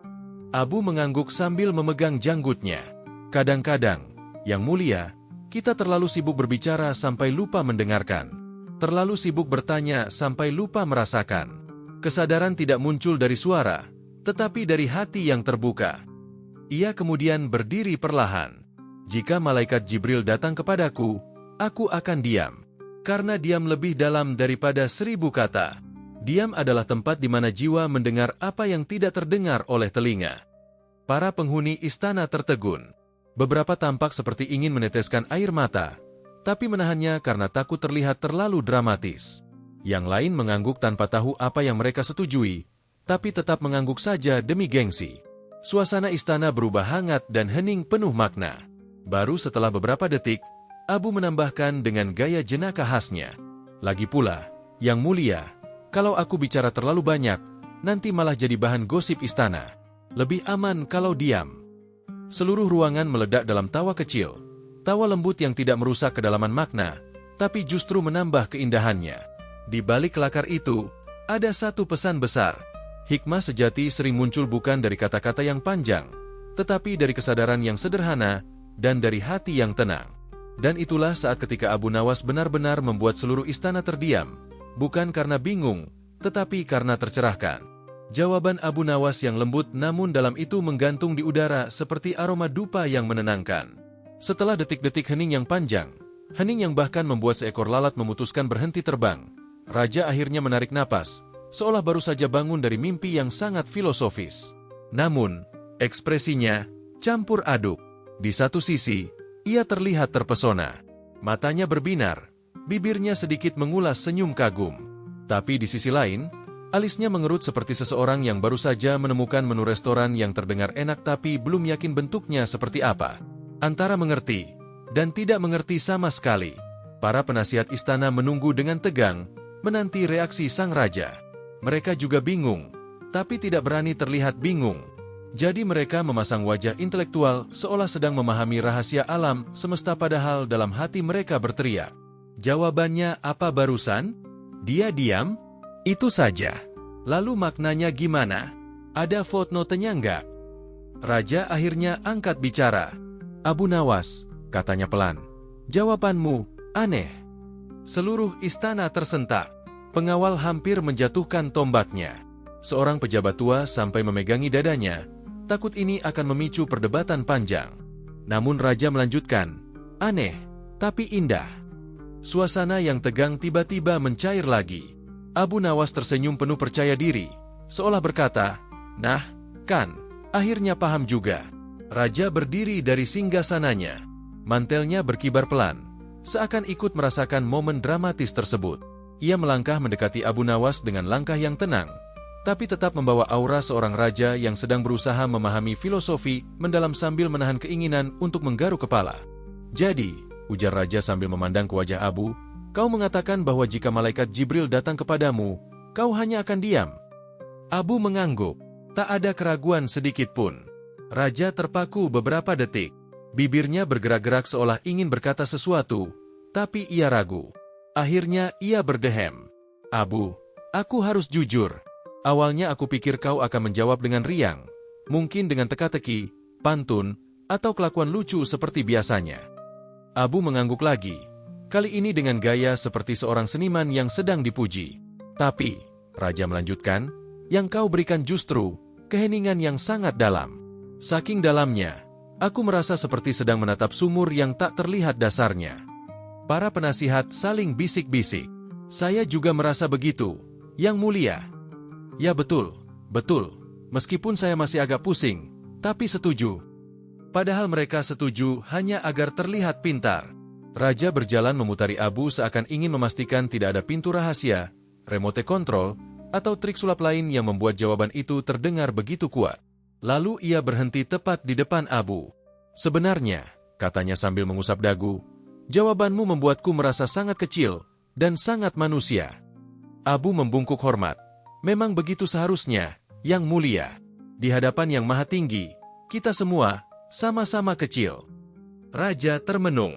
Abu mengangguk sambil memegang janggutnya. Kadang-kadang, yang mulia, kita terlalu sibuk berbicara sampai lupa mendengarkan. Terlalu sibuk bertanya sampai lupa merasakan. Kesadaran tidak muncul dari suara, tetapi dari hati yang terbuka. Ia kemudian berdiri perlahan. Jika malaikat Jibril datang kepadaku, aku akan diam. Karena diam lebih dalam daripada 1000 kata. Diam adalah tempat di mana jiwa mendengar apa yang tidak terdengar oleh telinga. Para penghuni istana tertegun. Beberapa tampak seperti ingin meneteskan air mata, tapi menahannya karena takut terlihat terlalu dramatis. Yang lain mengangguk tanpa tahu apa yang mereka setujui, tapi tetap mengangguk saja demi gengsi. Suasana istana berubah hangat dan hening penuh makna. Baru setelah beberapa detik, Abu menambahkan dengan gaya jenaka khasnya. Lagi pula, yang mulia, kalau aku bicara terlalu banyak, nanti malah jadi bahan gosip istana. Lebih aman kalau diam. Seluruh ruangan meledak dalam tawa kecil. Tawa lembut yang tidak merusak kedalaman makna, tapi justru menambah keindahannya. Di balik kelakar itu, ada satu pesan besar. Hikmah sejati sering muncul bukan dari kata-kata yang panjang, tetapi dari kesadaran yang sederhana dan dari hati yang tenang. Dan itulah saat ketika Abu Nawas benar-benar membuat seluruh istana terdiam, bukan karena bingung, tetapi karena tercerahkan. Jawaban Abu Nawas yang lembut namun dalam itu menggantung di udara seperti aroma dupa yang menenangkan. Setelah detik-detik hening yang panjang, hening yang bahkan membuat seekor lalat memutuskan berhenti terbang, raja akhirnya menarik napas, seolah baru saja bangun dari mimpi yang sangat filosofis. Namun, ekspresinya campur aduk. Di satu sisi, ia terlihat terpesona. Matanya berbinar, bibirnya sedikit mengulas senyum kagum. Tapi di sisi lain, alisnya mengerut seperti seseorang yang baru saja menemukan menu restoran yang terdengar enak tapi belum yakin bentuknya seperti apa. Antara mengerti dan tidak mengerti sama sekali. Para penasihat istana menunggu dengan tegang, menanti reaksi sang raja. Mereka juga bingung, tapi tidak berani terlihat bingung. Jadi mereka memasang wajah intelektual seolah sedang memahami rahasia alam semesta padahal dalam hati mereka berteriak. Jawabannya apa barusan? Dia diam? Itu saja. Lalu maknanya gimana? Ada footnote-nya enggak? Raja akhirnya angkat bicara. Abu Nawas, katanya pelan. Jawabanmu aneh. Seluruh istana tersentak. Pengawal hampir menjatuhkan tombaknya. Seorang pejabat tua sampai memegangi dadanya, Takut ini akan memicu perdebatan panjang. Namun Raja melanjutkan, "Aneh, tapi indah." Suasana yang tegang tiba-tiba mencair lagi. Abu Nawas tersenyum penuh percaya diri, seolah berkata, "Nah, kan, akhirnya paham juga." Raja berdiri dari singgasananya. Mantelnya berkibar pelan, seakan ikut merasakan momen dramatis tersebut. Ia melangkah mendekati Abu Nawas dengan langkah yang tenang, tapi tetap membawa aura seorang raja yang sedang berusaha memahami filosofi mendalam sambil menahan keinginan untuk menggaruk kepala. "Jadi," ujar Raja sambil memandang ke wajah Abu, "kau mengatakan bahwa jika malaikat Jibril datang kepadamu, kau hanya akan diam?" Abu mengangguk. Tak ada keraguan sedikit pun. Raja terpaku beberapa detik. Bibirnya bergerak-gerak seolah ingin berkata sesuatu, tapi ia ragu. Akhirnya ia berdehem. "Abu, aku harus jujur. Awalnya aku pikir kau akan menjawab dengan riang, mungkin dengan teka-teki, pantun, atau kelakuan lucu seperti biasanya." Abu mengangguk lagi, kali ini dengan gaya seperti seorang seniman yang sedang dipuji. "Tapi," Raja melanjutkan, "yang kau berikan justru keheningan yang sangat dalam. Saking dalamnya, aku merasa seperti sedang menatap sumur yang tak terlihat dasarnya." Para penasihat saling bisik-bisik. "Saya juga merasa begitu, Yang Mulia." "Ya betul, betul. Meskipun saya masih agak pusing, tapi setuju." Padahal mereka setuju hanya agar terlihat pintar. Raja berjalan memutari Abu seakan ingin memastikan tidak ada pintu rahasia, remote control, atau trik sulap lain yang membuat jawaban itu terdengar begitu kuat. Lalu ia berhenti tepat di depan Abu. "Sebenarnya," katanya sambil mengusap dagu, "jawabanmu membuatku merasa sangat kecil dan sangat manusia." Abu membungkuk hormat. "Memang begitu seharusnya, Yang Mulia. Di hadapan Yang Maha Tinggi, kita semua sama-sama kecil." Raja termenung.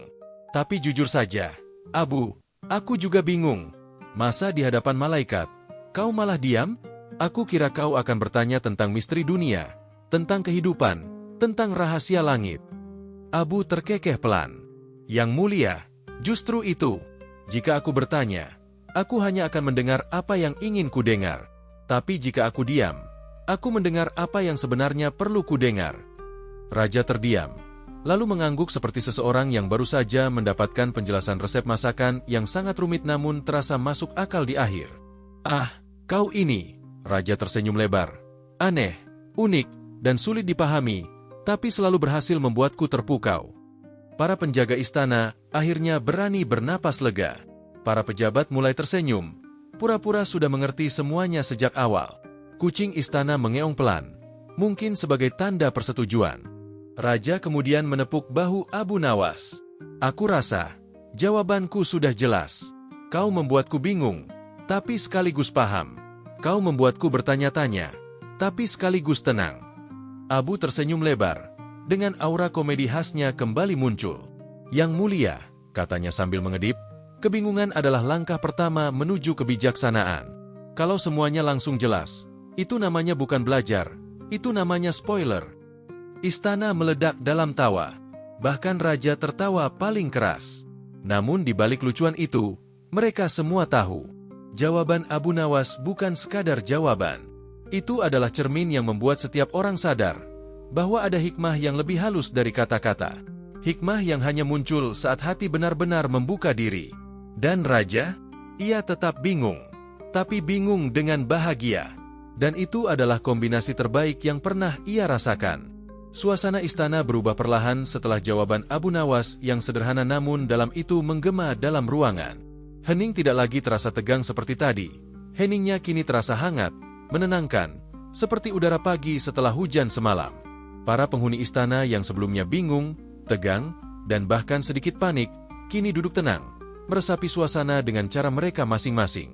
"Tapi jujur saja, Abu, aku juga bingung. Masa di hadapan malaikat, kau malah diam? Aku kira kau akan bertanya tentang misteri dunia, tentang kehidupan, tentang rahasia langit." Abu terkekeh pelan. "Yang Mulia, justru itu. Jika aku bertanya, aku hanya akan mendengar apa yang ingin kudengar. Tapi jika aku diam, aku mendengar apa yang sebenarnya perlu kudengar." Raja terdiam, lalu mengangguk seperti seseorang yang baru saja mendapatkan penjelasan resep masakan yang sangat rumit namun terasa masuk akal di akhir. "Ah, kau ini," Raja tersenyum lebar, "aneh, unik, dan sulit dipahami, tapi selalu berhasil membuatku terpukau." Para penjaga istana akhirnya berani bernapas lega. Para pejabat mulai tersenyum, pura-pura sudah mengerti semuanya sejak awal. Kucing istana mengeong pelan, mungkin sebagai tanda persetujuan. Raja kemudian menepuk bahu Abu Nawas. "Aku rasa, jawabanku sudah jelas. Kau membuatku bingung, tapi sekaligus paham. Kau membuatku bertanya-tanya, tapi sekaligus tenang." Abu tersenyum lebar, dengan aura komedi khasnya kembali muncul. "Yang Mulia," katanya sambil mengedip, "kebingungan adalah langkah pertama menuju kebijaksanaan. Kalau semuanya langsung jelas, itu namanya bukan belajar, itu namanya spoiler." Istana meledak dalam tawa. Bahkan Raja tertawa paling keras. Namun di balik lucuan itu, mereka semua tahu. Jawaban Abu Nawas bukan sekadar jawaban. Itu adalah cermin yang membuat setiap orang sadar bahwa ada hikmah yang lebih halus dari kata-kata. Hikmah yang hanya muncul saat hati benar-benar membuka diri. Dan Raja, ia tetap bingung. Tapi bingung dengan bahagia. Dan itu adalah kombinasi terbaik yang pernah ia rasakan. Suasana istana berubah perlahan setelah jawaban Abu Nawas yang sederhana namun dalam itu menggema dalam ruangan. Hening tidak lagi terasa tegang seperti tadi. Heningnya kini terasa hangat, menenangkan, seperti udara pagi setelah hujan semalam. Para penghuni istana yang sebelumnya bingung, tegang, dan bahkan sedikit panik, kini duduk tenang, meresapi suasana dengan cara mereka masing-masing.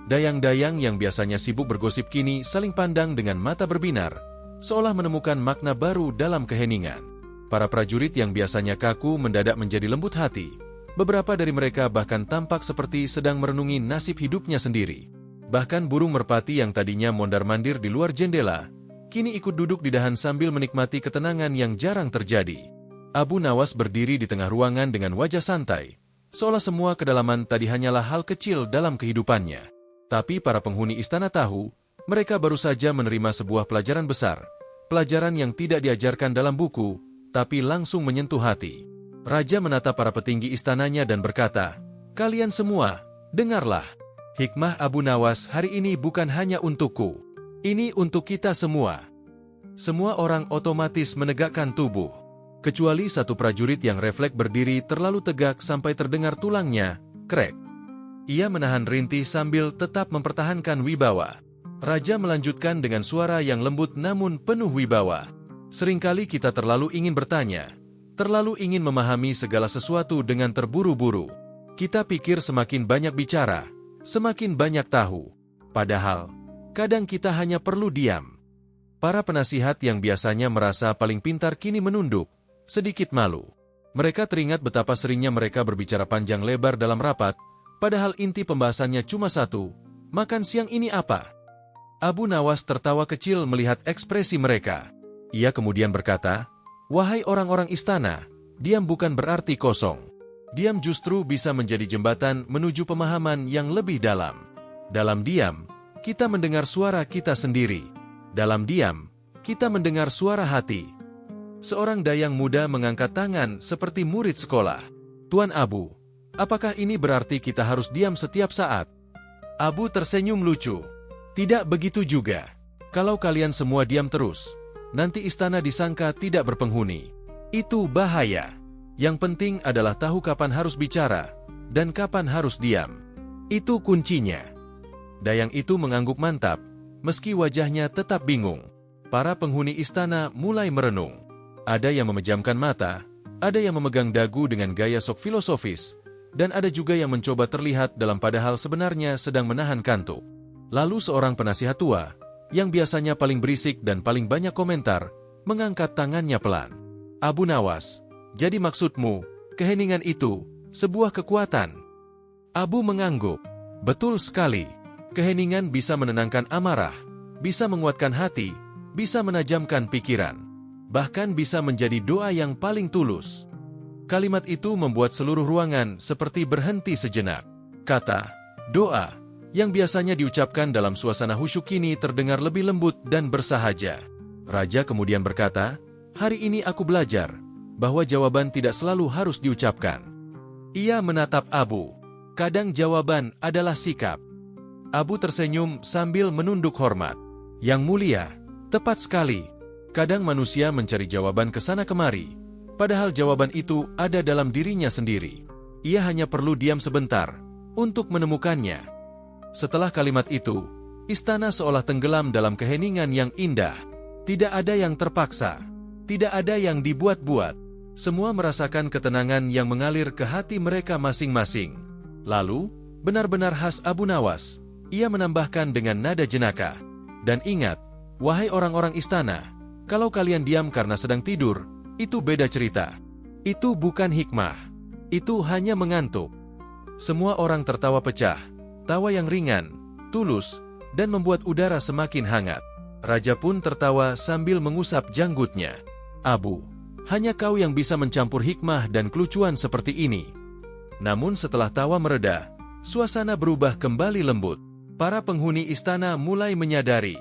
Dayang-dayang yang biasanya sibuk bergosip kini saling pandang dengan mata berbinar, seolah menemukan makna baru dalam keheningan. Para prajurit yang biasanya kaku mendadak menjadi lembut hati. Beberapa dari mereka bahkan tampak seperti sedang merenungi nasib hidupnya sendiri. Bahkan burung merpati yang tadinya mondar-mandir di luar jendela, kini ikut duduk di dahan sambil menikmati ketenangan yang jarang terjadi. Abu Nawas berdiri di tengah ruangan dengan wajah santai, seolah semua kedalaman tadi hanyalah hal kecil dalam kehidupannya. Tapi para penghuni istana tahu, mereka baru saja menerima sebuah pelajaran besar, pelajaran yang tidak diajarkan dalam buku, tapi langsung menyentuh hati. Raja menatap para petinggi istananya dan berkata, "Kalian semua, dengarlah. Hikmah Abu Nawas hari ini bukan hanya untukku. Ini untuk kita semua." Semua orang otomatis menegakkan tubuh. Kecuali satu prajurit yang refleks berdiri terlalu tegak sampai terdengar tulangnya, krek. Ia menahan rintih sambil tetap mempertahankan wibawa. Raja melanjutkan dengan suara yang lembut namun penuh wibawa. Seringkali kita terlalu ingin bertanya, terlalu ingin memahami segala sesuatu dengan terburu-buru. Kita pikir semakin banyak bicara, semakin banyak tahu. Padahal, kadang kita hanya perlu diam. Para penasihat yang biasanya merasa paling pintar kini menunduk, sedikit malu. Mereka teringat betapa seringnya mereka berbicara panjang lebar dalam rapat, padahal inti pembahasannya cuma satu, makan siang ini apa? Abu Nawas tertawa kecil melihat ekspresi mereka. Ia kemudian berkata, "Wahai orang-orang istana, diam bukan berarti kosong. Diam justru bisa menjadi jembatan menuju pemahaman yang lebih dalam. Dalam diam, kita mendengar suara kita sendiri. Dalam diam, kita mendengar suara hati." Seorang dayang muda mengangkat tangan seperti murid sekolah. "Tuan Abu, apakah ini berarti kita harus diam setiap saat?" Abu tersenyum lucu. "Tidak begitu juga. Kalau kalian semua diam terus, nanti istana disangka tidak berpenghuni. Itu bahaya. Yang penting adalah tahu kapan harus bicara, dan kapan harus diam. Itu kuncinya." Dayang itu mengangguk mantap, meski wajahnya tetap bingung. Para penghuni istana mulai merenung. Ada yang memejamkan mata, ada yang memegang dagu dengan gaya sok filosofis, dan ada juga yang mencoba terlihat dalam padahal sebenarnya sedang menahan kantuk. Lalu seorang penasihat tua, yang biasanya paling berisik dan paling banyak komentar, mengangkat tangannya pelan. "Abu Nawas, jadi maksudmu, keheningan itu, sebuah kekuatan?" Abu mengangguk. "Betul sekali. Keheningan bisa menenangkan amarah, bisa menguatkan hati, bisa menajamkan pikiran. Bahkan bisa menjadi doa yang paling tulus." Kalimat itu membuat seluruh ruangan seperti berhenti sejenak. Kata "doa" yang biasanya diucapkan dalam suasana khusyuk kini terdengar lebih lembut dan bersahaja. Raja kemudian berkata, "Hari ini aku belajar bahwa jawaban tidak selalu harus diucapkan." Ia menatap Abu. "Kadang jawaban adalah sikap." Abu tersenyum sambil menunduk hormat. "Yang mulia, tepat sekali. Kadang manusia mencari jawaban ke sana kemari, padahal jawaban itu ada dalam dirinya sendiri. Ia hanya perlu diam sebentar untuk menemukannya." Setelah kalimat itu, istana seolah tenggelam dalam keheningan yang indah. Tidak ada yang terpaksa, tidak ada yang dibuat-buat. Semua merasakan ketenangan yang mengalir ke hati mereka masing-masing. Lalu, benar-benar khas Abu Nawas, ia menambahkan dengan nada jenaka, "Dan ingat, wahai orang-orang istana, kalau kalian diam karena sedang tidur, itu beda cerita. Itu bukan hikmah. Itu hanya mengantuk." Semua orang tertawa pecah, tawa yang ringan, tulus, dan membuat udara semakin hangat. Raja pun tertawa sambil mengusap janggutnya. "Abu, hanya kau yang bisa mencampur hikmah dan kelucuan seperti ini." Namun setelah tawa mereda, suasana berubah kembali lembut. Para penghuni istana mulai menyadari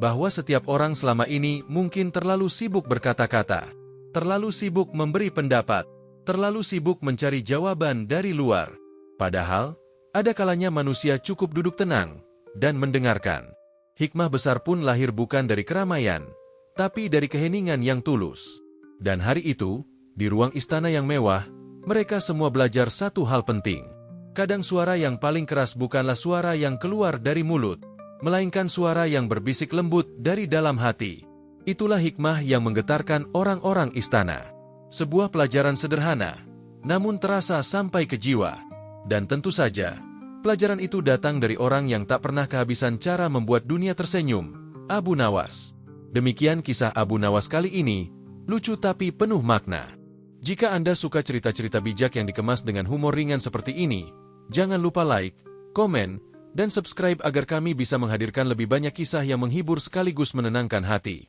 bahwa setiap orang selama ini mungkin terlalu sibuk berkata-kata, terlalu sibuk memberi pendapat, terlalu sibuk mencari jawaban dari luar. Padahal, ada kalanya manusia cukup duduk tenang dan mendengarkan. Hikmah besar pun lahir bukan dari keramaian, tapi dari keheningan yang tulus. Dan hari itu, di ruang istana yang mewah, mereka semua belajar satu hal penting. Kadang suara yang paling keras bukanlah suara yang keluar dari mulut, melainkan suara yang berbisik lembut dari dalam hati. Itulah hikmah yang menggetarkan orang-orang istana. Sebuah pelajaran sederhana, namun terasa sampai ke jiwa. Dan tentu saja, pelajaran itu datang dari orang yang tak pernah kehabisan cara membuat dunia tersenyum, Abu Nawas. Demikian kisah Abu Nawas kali ini, lucu tapi penuh makna. Jika Anda suka cerita-cerita bijak yang dikemas dengan humor ringan seperti ini, jangan lupa like, komen, dan subscribe agar kami bisa menghadirkan lebih banyak kisah yang menghibur sekaligus menenangkan hati.